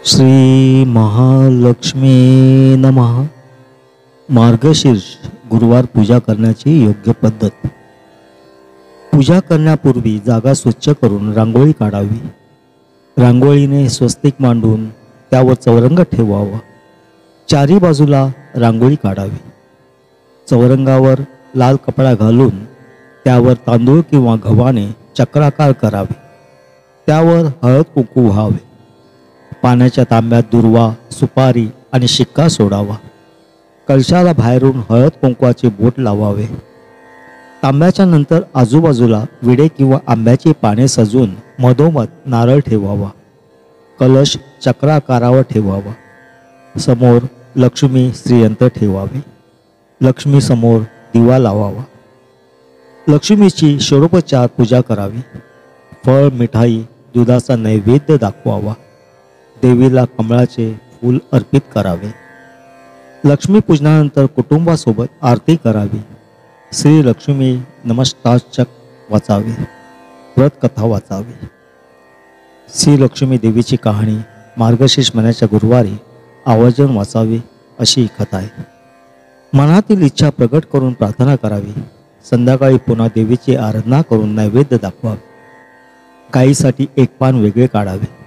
श्री महालक्ष्मी नमः। मार्गशीर्ष गुरुवार पूजा करण्याची योग्य पद्धत। पूजा करण्यापूर्वी जागा स्वच्छ करून रांगोळी काढावी। रांगोळीने स्वस्तिक मांडून त्यावर चौरंग ठेवावा। चारी बाजूला रांगोळी काढावी। चौरंगावर लाल कपडा घालून त्यावर तांदूळ किंवा गव्हाने चक्राकार करावे। त्यावर हळद कुंकू व्हावे। पाण्याच्या तांब्यात दुर्वा, सुपारी आणि शिक्का सोडावा। कलशाला बाहेरून हळद कुंकवाचे बोट लावावे। तांब्याच्या नंतर आजूबाजूला विडे किंवा आंब्याची पाने सजून मधोमध नारळ ठेवावा। कलश चक्राकारावर ठेवावा। समोर लक्ष्मी श्रीयंत्र ठेवावे। लक्ष्मी समोर दिवा लावावा। लक्ष्मीची षोडोपचार पूजा करावी। फळ, मिठाई, दुधाचा नैवेद्य दाखवावा। देवीला कमळाचे फूल अर्पित करावे। लक्ष्मीपूजनानंतर कुटुंबासोबत आरती करावी। श्री लक्ष्मी नमस्ताचक वाचावे। व्रतकथा वाचावी। श्री लक्ष्मी देवीची कहाणी मार्गशीर्ष महिन्याच्या गुरुवारी आवर्जून वाचावी अशी कथा आहे। मनातील इच्छा प्रकट करून प्रार्थना करावी। संध्याकाळी पुन्हा देवीची आराधना करून नैवेद्य दाखवावे। गायीसाठी एक पान वेगळे काढावे।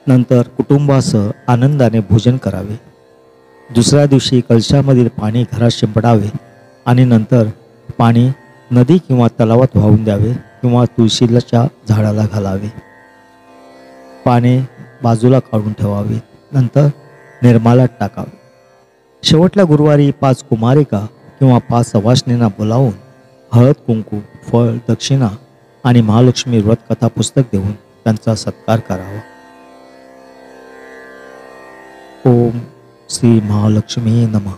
नंतर कुटुंबासह आनंदाने भोजन करावे। दुसऱ्या दिवशी कलशामधील पाणी घरात शिंपडावे आणि नंतर पाणी नदी किंवा तलावात वाहून द्यावे किंवा तुळशीच्या झाडाला घालावे। पाने बाजूला काढून ठेवावे। नंतर निर्माल्यात टाकावे। शेवटल्या गुरुवारी 5 कुमारिका किंवा 5 सवाष्णींना बोलावून हळद कुंकू, फळ, दक्षिणा आणि महालक्ष्मी व्रतकथा पुस्तक देऊन त्यांचा सत्कार करावा। ओम श्री महालक्ष्मी नमः।